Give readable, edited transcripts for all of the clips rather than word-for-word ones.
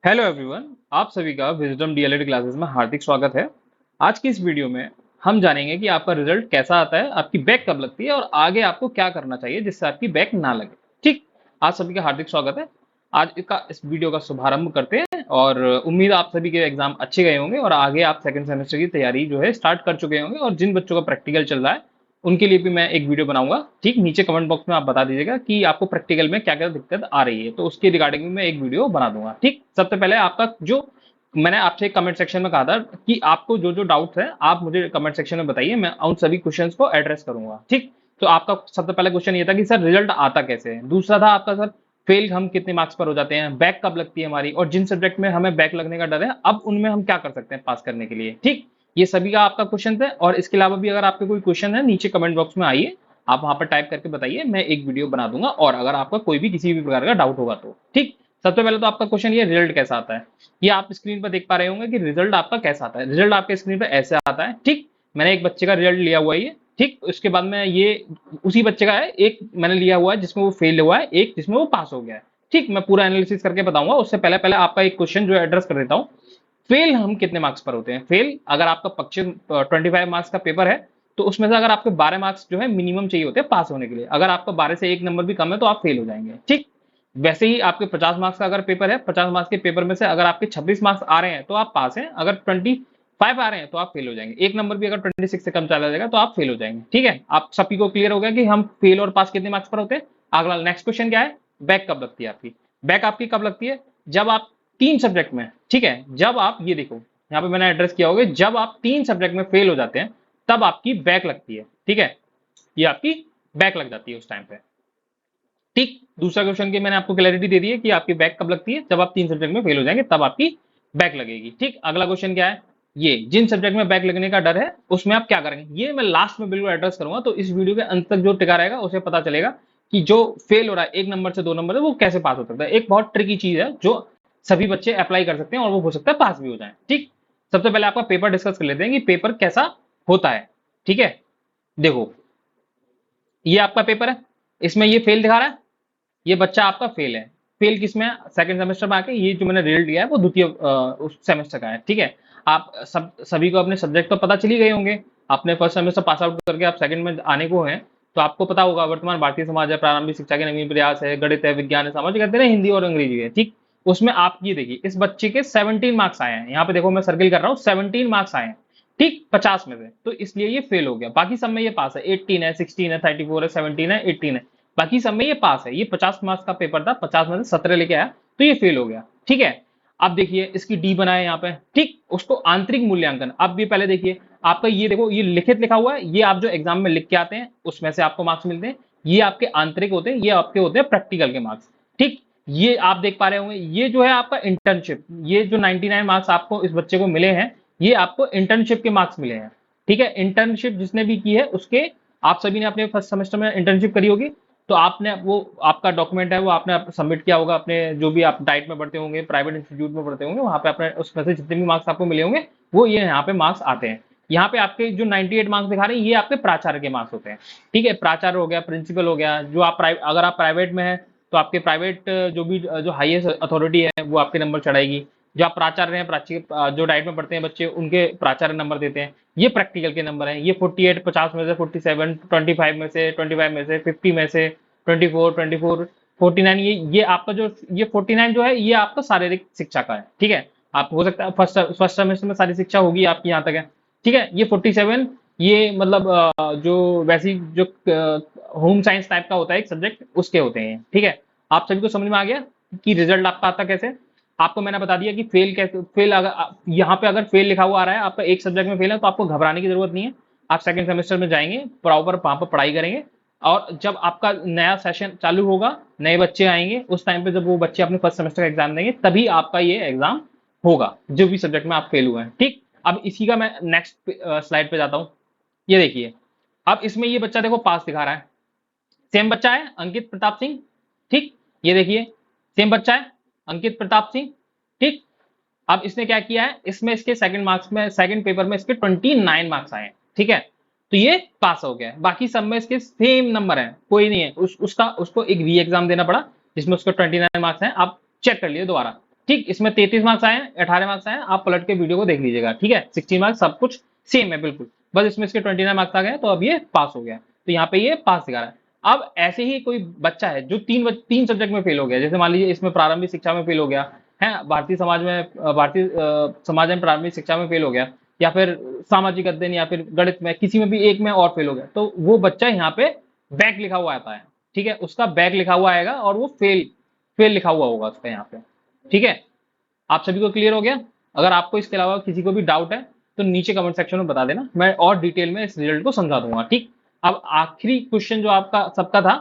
Hello everyone, आप सभी का विजडम डीएलएड क्लासेस में हार्दिक स्वागत है। आज की इस वीडियो में हम जानेंगे कि आपका रिजल्ट कैसा आता है, आपकी बैक कब लगती है और आगे आपको क्या करना चाहिए जिससे आपकी बैक ना लगे। ठीक, आज सभी का हार्दिक स्वागत है। आज का इस वीडियो का शुभारंभ करते हैं और उम्मीद आप सभी के एग्जाम अच्छे गए होंगे और आगे आप सेकंड सेमेस्टर की तैयारी जो है स्टार्ट कर चुके होंगे और जिन बच्चों का प्रैक्टिकल चल रहा है उनके लिए भी मैं एक वीडियो बनाऊंगा। ठीक, नीचे कमेंट बॉक्स में आप बता दीजिएगा कि आपको प्रैक्टिकल में क्या क्या दिक्कत आ रही है, तो उसके रिगार्डिंग में मैं एक वीडियो बना दूंगा। ठीक, सबसे पहले आपका जो मैंने आपसे कमेंट सेक्शन में कहा था कि आपको जो जो डाउट्स हैं आप मुझे कमेंट सेक्शन में बताइए, मैं उन सभी क्वेश्चंस को एड्रेस करूंगा। ठीक, तो आपका सबसे पहला क्वेश्चन ये था कि सर रिजल्ट आता कैसे है। दूसरा था आपका सर फेल हम कितने मार्क्स पर हो जाते हैं, बैक कब लगती है हमारी, और जिन सब्जेक्ट में हमें बैक लगने का डर है अब उनमें हम क्या कर सकते हैं पास करने के लिए। ठीक, ये सभी का आपका क्वेश्चन है और इसके अलावा भी अगर आपके कोई क्वेश्चन है नीचे कमेंट बॉक्स में आइए, आप वहां पर टाइप करके बताइए, मैं एक वीडियो बना दूंगा और अगर आपका कोई भी किसी भी प्रकार का डाउट होगा तो। ठीक, सबसे पहले तो आपका क्वेश्चन ये रिजल्ट कैसा आता है, ये आप स्क्रीन पर देख पा रहे होंगे कि रिजल्ट आपका कैसा आता है। रिजल्ट आपके स्क्रीन पर ऐसे आता है। ठीक, मैंने एक बच्चे का रिजल्ट लिया हुआ है ये। ठीक, उसके बाद में ये उसी बच्चे का है, एक मैंने लिया हुआ है जिसमें वो फेल हुआ है, एक जिसमें वो पास हो गया है। ठीक, मैं पूरा एनालिसिस करके बताऊंगा, उससे पहले पहले आपका एक क्वेश्चन जो एड्रेस कर देता हूँ। फेल हम कितने मार्क्स पर होते हैं। फेल अगर आपका 25 मार्क्स का पेपर है तो उसमें से अगर आपके 12 मार्क्स जो है मिनिमम चाहिए होते हैं पास होने के लिए। अगर आपका 12 से एक नंबर भी कम है तो आप फेल हो जाएंगे। ठीक, वैसे ही आपके 50 मार्क्स का अगर पेपर है, 50 मार्क्स के पेपर में से अगर आपके 26 मार्क्स आ रहे हैं तो आप पास हैं, अगर 25 आ रहे हैं तो आप फेल हो जाएंगे। एक नंबर भी अगर 26 से कम चला जाएगा तो आप फेल हो जाएंगे। ठीक है, आप सभी को क्लियर हो गया कि हम फेल और पास कितने मार्क्स पर होते हैं। अगला नेक्स्ट क्वेश्चन क्या है, बैक कब लगती है आपकी। बैक आपकी कब लगती है, जब आप 3 सब्जेक्ट में, ठीक है, जब आप ये देखो यहाँ पे मैंने एड्रेस किया होगा, जब आप 3 सब्जेक्ट में फेल हो जाते हैं तब आपकी बैक लगती है। ठीक है, ये आपकी बैक लग जाती है उस टाइम पे। ठीक, दूसरा क्वेश्चन की मैंने आपको क्लैरिटी दे दी है कि आपकी बैक कब लगती है, जब आप 3 सब्जेक्ट में फेल हो जाएंगे तब आपकी बैक लगेगी। ठीक, अगला क्वेश्चन क्या है, ये जिन सब्जेक्ट में बैक लगने का डर है उसमें आप क्या करेंगे, ये मैं लास्ट में बिल्कुल एड्रेस करूंगा, तो इस वीडियो के अंत तक जो टिका रहेगा उसे पता चलेगा कि जो फेल हो रहा है 1 नंबर से 2 नंबर से वो कैसे पास हो सकता है। एक बहुत ट्रिकी चीज है जो सभी बच्चे अप्लाई कर सकते हैं और वो हो सकता है पास भी हो जाए। ठीक, सबसे पहले आपका पेपर डिस्कस कर लेते हैं कि पेपर कैसा होता है। ठीक है, देखो ये आपका पेपर है, इसमें ये फेल दिखा रहा है, ये बच्चा आपका फेल है। फेल किसमें है, सेकंड सेमेस्टर में आके। ये जो मैंने रिजल्ट दिया है वो द्वितीय उस सेमेस्टर का है। ठीक है, आप सभी को अपने सब्जेक्ट तो पता चली गए होंगे। आपने फर्स्ट सेमेस्टर पास आउट करके आप सेकंड में आने को हैं तो आपको पता होगा वर्तमान भारतीय समाज है, प्रारंभिक शिक्षा के नवीन प्रयास है, गणित है, विज्ञान है, समाज कहते हैं ना, हिंदी और अंग्रेजी है। ठीक, उसमें आप ये देखिए इस बच्चे के 17 मार्क्स आए हैं, यहाँ पे देखो मैं सर्किल कर रहा हूँ, 17 मार्क्स आए हैं। ठीक, 50 में से, तो इसलिए ये फेल हो गया। बाकी सब में ये पास है, 18 है, 16 है, 34 है, 17 है, 18 है, बाकी सब में ये पास है। ये 50 मार्क्स का पेपर था, 50 में से 17 लेके आया तो ये फेल हो गया। ठीक है, अब देखिए इसकी डी बनाए यहाँ पे। ठीक, उसको आंतरिक मूल्यांकन, अब ये पहले देखिए आपका, ये देखो ये लिखित लिखा हुआ है, ये आप जो एग्जाम में लिख के आते हैं उसमें से आपको मार्क्स मिलते हैं। ये आपके आंतरिक होते हैं, ये आपके होते हैं प्रैक्टिकल के मार्क्स। ठीक, ये आप देख पा रहे होंगे, ये जो है आपका इंटर्नशिप, ये जो 99 मार्क्स आपको इस बच्चे को मिले हैं ये आपको इंटर्नशिप के मार्क्स मिले हैं। ठीक है, इंटर्नशिप जिसने भी की है उसके, आप सभी ने अपने फर्स्ट सेमेस्टर में इंटर्नशिप करी होगी तो आपने वो आपका डॉक्यूमेंट है वो आपने सबमिट किया होगा अपने, जो भी आप डाइट में पढ़ते होंगे, प्राइवेट इंस्टीट्यूट में पढ़ते होंगे, वहां पे अपने उसमें से जितने भी मार्क्स आपको मिले होंगे वो ये यहाँ पे मार्क्स आते हैं। यहाँ पे आपके जो 98 मार्क्स दिखा रहे हैं ये आपके प्राचार्य के मार्क्स होते हैं। ठीक है, प्राचार्य हो गया, प्रिंसिपल हो गया, जो आप अगर आप प्राइवेट में है तो आपके प्राइवेट जो भी जो हाईएस्ट अथॉरिटी है वो आपके नंबर चढ़ाएगी। जो आप प्राचार्य हैं, जो डाइट में पढ़ते हैं बच्चे उनके प्राचार्य नंबर देते हैं। ये प्रैक्टिकल के नंबर हैं, ये 48, 50 में से 47, 25 में से 25 में से 50 में से 24, 24, 49, ये आपका जो ये 49 जो है ये आपका शारीरिक शिक्षा का है। ठीक है, आप हो सकता है फर्स्ट सेमेस्टर में सारी शिक्षा होगी आपकी यहाँ तक है। ठीक है, ये 47 ये मतलब जो वैसी जो होम साइंस टाइप का होता है एक सब्जेक्ट उसके होते हैं। ठीक है, आप सभी को समझ में आ गया कि रिजल्ट आपका आता कैसे। आपको मैंने बता दिया कि फेल कैसे, फेल अगर यहाँ पे अगर फेल लिखा हुआ आ रहा है आपका एक सब्जेक्ट में फेल है तो आपको घबराने की जरूरत नहीं है। आप सेकंड सेमेस्टर में जाएंगे, प्रॉपर वहां पर पढ़ाई करेंगे और जब आपका नया सेशन चालू होगा, नए बच्चे आएंगे, उस टाइम पे जब वो बच्चे अपने फर्स्ट सेमेस्टर का एग्जाम देंगे तभी आपका ये एग्जाम होगा जो भी सब्जेक्ट में आप फेल हुए हैं। ठीक, अब इसी का मैं नेक्स्ट स्लाइड पे जाता हूँ। ये देखिए, अब इसमें ये बच्चा देखो पास दिखा रहा है, सेम बच्चा है अंकित प्रताप सिंह। ठीक, ये देखिए सेम बच्चा है अंकित प्रताप सिंह। ठीक, अब इसने क्या किया है, इसमें इसके सेकंड मार्क्स में, सेकंड पेपर में इसके 29 मार्क्स आए हैं। ठीक है, तो ये पास हो गया है। बाकी सब में इसके सेम नंबर है, कोई नहीं है उसको एक री एग्जाम देना पड़ा जिसमें उसको 29 मार्क्स हैं। आप चेक कर लिए दोबारा, ठीक, इसमें 33 मार्क्स आए हैं, 18 मार्क्स आए हैं, आप पलट के वीडियो को देख लीजिएगा। ठीक है, 16 मार्क्स सब कुछ सेम है बिल्कुल, बस इसमें इसके 29 मार्क्स आ गए, तो अब ये पास हो गया। तो यहाँ पे ये पास दिखा रहा है। अब ऐसे ही कोई बच्चा है जो तीन सब्जेक्ट में फेल हो गया, जैसे मान लीजिए इसमें प्रारंभिक शिक्षा में फेल हो गया है, भारतीय समाज में प्रारंभिक शिक्षा में फेल हो गया, या फिर सामाजिक अध्ययन या फिर गणित में किसी में भी एक में और फेल हो गया, तो वो बच्चा यहाँ पे बैक लिखा हुआ आता है। ठीक है, उसका बैक लिखा हुआ आएगा और वो फेल फेल लिखा हुआ होगा उसका यहाँ पे। ठीक है, आप सभी को क्लियर हो गया? अगर आपको इसके अलावा किसी को भी डाउट है तो नीचे कमेंट सेक्शन में बता देना, मैं और डिटेल में इस रिजल्ट को समझा दूंगा। ठीक, अब आखिरी क्वेश्चन जो आपका सबका था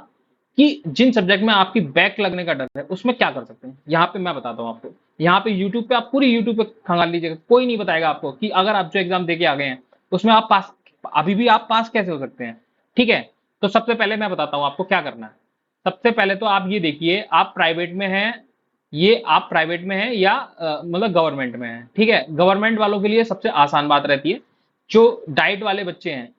कि जिन सब्जेक्ट में आपकी बैक लगने का डर है उसमें क्या कर सकते हैं, यहाँ पे मैं बताता हूँ आपको। यहाँ पे यूट्यूब पे आप पूरी यूट्यूब पे खंगाल लीजिएगा, कोई नहीं बताएगा आपको कि अगर आप जो एग्जाम दे के आ गए हैं उसमें आप पास, अभी भी आप पास कैसे हो सकते हैं। ठीक है, तो सबसे पहले मैं बताता हूँ आपको क्या करना है। सबसे पहले तो आप ये देखिए, आप प्राइवेट में हैं, ये आप प्राइवेट में हैं या मतलब गवर्नमेंट में हैं। ठीक है, गवर्नमेंट वालों के लिए सबसे आसान बात रहती है, जो डाइट वाले बच्चे हैं,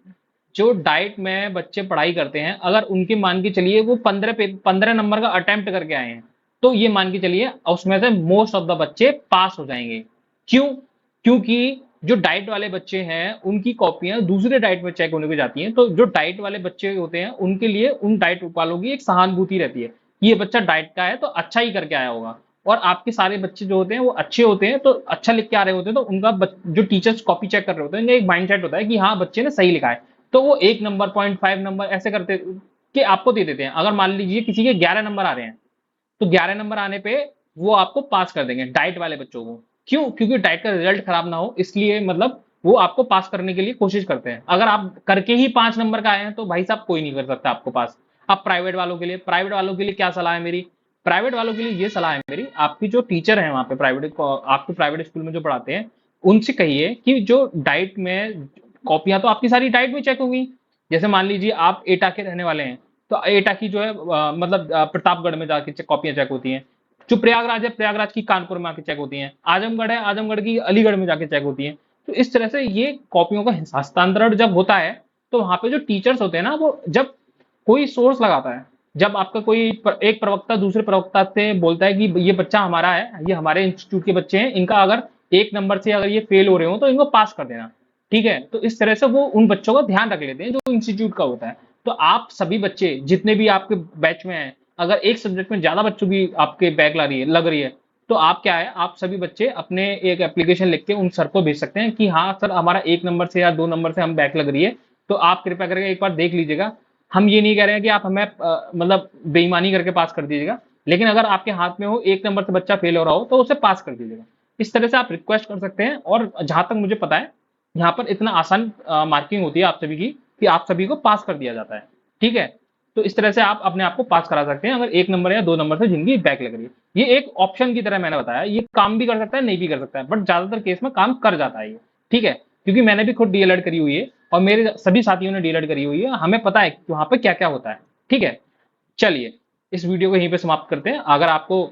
जो डाइट में बच्चे पढ़ाई करते हैं, अगर उनके मान के चलिए वो 15 नंबर का अटेम्प्ट करके आए हैं, तो ये मान के चलिए उसमें से मोस्ट ऑफ द बच्चे पास हो जाएंगे। क्यों? क्योंकि जो डाइट वाले बच्चे हैं उनकी कॉपियां दूसरे डाइट में चेक होने को जाती हैं, तो जो डाइट वाले बच्चे होते हैं उनके लिए उन डाइट वालों की एक सहानुभूति रहती है कि ये बच्चा डाइट का है तो अच्छा ही करके आया होगा। और आपके सारे बच्चे जो होते हैं वो अच्छे होते हैं, तो अच्छा लिख के आ रहे होते हैं, तो उनका जो टीचर्स कॉपी चेक कर रहे होते हैं उनका एक माइंडसेट होता है कि हाँ बच्चे ने सही लिखा है, तो वो 1 नंबर 0.5 नंबर ऐसे करते कि आपको दे देते हैं। अगर मान लीजिए किसी के 11 नंबर आ रहे हैं, तो 11 नंबर आने पे वो आपको पास कर देंगे डाइट वाले बच्चों को। क्यों? क्योंकि डाइट का रिजल्ट खराब ना हो, इसलिए मतलब वो आपको पास करने के लिए कोशिश करते हैं। अगर आप करके ही 5 नंबर का आए हैं तो भाई साहब कोई नहीं कर सकता आपको पास। अब प्राइवेट वालों के लिए क्या सलाह है मेरी? प्राइवेट वालों के लिए ये सलाह है मेरी, आपकी जो टीचर है वहां पे आपके प्राइवेट स्कूल में जो पढ़ाते हैं, उनसे कहिए कि जो डाइट में कॉपियां तो आपकी सारी डाइट में चेक होंगी। जैसे मान लीजिए आप एटा के रहने वाले हैं, तो एटा की जो है मतलब प्रतापगढ़ में जाके कॉपियां चेक होती हैं। जो प्रयागराज है, प्रयागराज की कानपुर में आके चेक होती हैं। आजमगढ़ है, आजमगढ़ की अलीगढ़ में जाके चेक होती हैं। तो इस तरह से ये कॉपियों का हस्तांतरण जब होता है, तो वहां पे जो टीचर्स होते हैं ना, वो जब कोई सोर्स लगाता है, जब आपका एक प्रवक्ता दूसरे प्रवक्ता से बोलता है कि ये बच्चा हमारा है, ये हमारे इंस्टीट्यूट के बच्चे हैं, इनका अगर 1 नंबर से अगर ये फेल हो रहे हो तो इनको पास कर देना। ठीक है, तो इस तरह से वो उन बच्चों का ध्यान रख लेते हैं जो इंस्टीट्यूट का होता है। तो आप सभी बच्चे जितने भी आपके बैच में हैं, अगर एक सब्जेक्ट में ज्यादा बच्चों की आपके बैक लग रही है, तो आप क्या है, आप सभी बच्चे अपने एक एप्लीकेशन लिख के उन सर को भेज सकते हैं कि हाँ सर हमारा 1 नंबर से या 2 नंबर से हम बैक लग रही है, तो आप कृपया करके एक बार देख लीजिएगा। हम ये नहीं कह रहे हैं कि आप हमें मतलब बेईमानी करके पास कर दीजिएगा, लेकिन अगर आपके हाथ में हो 1 नंबर से बच्चा फेल हो रहा हो तो उसे पास कर दीजिएगा। इस तरह से आप रिक्वेस्ट कर सकते हैं। और जहां तक मुझे पता है, यहाँ पर इतना आसान मार्किंग होती है आप सभी की कि आप सभी को पास कर दिया जाता है। ठीक है, तो इस तरह से आप अपने आप को पास करा सकते हैं, अगर 1 नंबर या 2 नंबर से जिनकी बैक लग रही है। ये एक ऑप्शन की तरह मैंने बताया, ये काम भी कर सकता है नहीं भी कर सकता है, बट ज्यादातर केस में काम कर जाता है ये। ठीक है, क्योंकि मैंने भी खुद डीएलएड करी हुई है और मेरे सभी साथियों ने डीएलएड करी हुई है, हमें पता है कि वहां पे क्या क्या होता है। ठीक है, चलिए इस वीडियो को यहीं पे समाप्त करते हैं। अगर आपको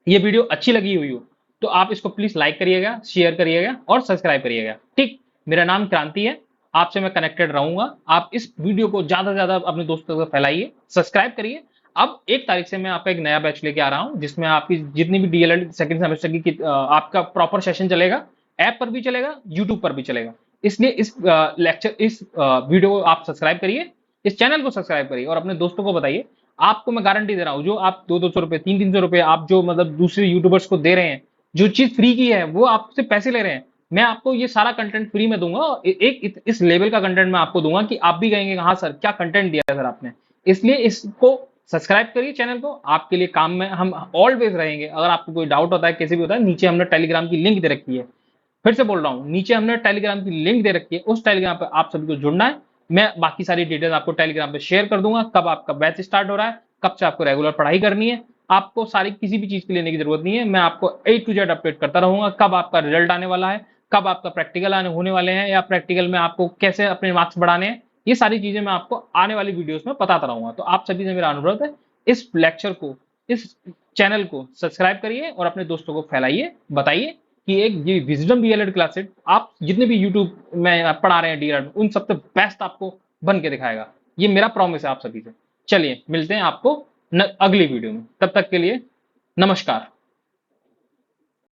ये वीडियो अच्छी लगी हुई हो तो आप इसको प्लीज लाइक करिएगा, शेयर करिएगा और सब्सक्राइब करिएगा। ठीक, मेरा नाम क्रांति है, आपसे मैं कनेक्टेड रहूंगा। आप इस वीडियो को ज्यादा से ज्यादा अपने दोस्तों तक फैलाइए, सब्सक्राइब करिए। अब 1 तारीख से मैं आपका एक नया बैच लेके आ रहा हूं, जिसमें आपकी जितनी भी डीएलएड सेकंड सेमेस्टर की आपका प्रॉपर सेशन चलेगा, ऐप पर भी चलेगा, यूट्यूब पर भी चलेगा। इसलिए इस वीडियो को आप सब्सक्राइब करिए, इस चैनल को सब्सक्राइब करिए और अपने दोस्तों को बताइए। आपको मैं गारंटी दे रहा हूं, जो आप 200-200 रुपए 300-300 रुपए आप जो मतलब दूसरे यूट्यूबर्स को दे रहे हैं, जो चीज फ्री की है वो आपसे पैसे ले रहे हैं, मैं आपको ये सारा कंटेंट फ्री में दूंगा। और इस लेवल का कंटेंट मैं आपको दूंगा कि आप भी कहेंगे हाँ सर क्या कंटेंट दिया सर आपने। इसलिए इसको सब्सक्राइब करिए चैनल को, आपके लिए काम में हम ऑलवेज रहेंगे। अगर आपको कोई डाउट होता है कैसे भी होता है, नीचे हमने टेलीग्राम की लिंक दे रखी है। फिर से बोल रहा हूँ, नीचे हमने टेलीग्राम की लिंक दे रखी है, उस टेलीग्राम पे आप सभी को जुड़ना है। मैं बाकी सारी डिटेल्स आपको टेलीग्राम पे शेयर कर दूंगा, कब आपका बैच स्टार्ट हो रहा है, कब से आपको रेगुलर पढ़ाई करनी है। आपको सारी किसी भी चीज की लेने की जरूरत नहीं है, मैं आपको A to Z अपडेट करता रहूंगा, कब आपका रिजल्ट आने वाला है, कब आपका प्रैक्टिकल आने होने वाले हैं, या प्रैक्टिकल में आपको कैसे अपने मार्क्स बढ़ाने हैं। ये सारी चीजें मैं आपको आने वाली वीडियोस में बताता रहूंगा। तो आप सभी से मेरा अनुरोध है, इस लेक्चर को, इस चैनल को सब्सक्राइब करिए और अपने दोस्तों को फैलाइए, बताइए कि एक ये विजडम डीएलएड क्लासेस आप जितने भी यूट्यूब में पढ़ा रहे हैं डीएलएड, उन सबसे बेस्ट आपको बन के दिखाएगा। ये मेरा प्रॉमिस है आप सभी से। चलिए मिलते हैं आपको अगली वीडियो में, तब तक के लिए नमस्कार।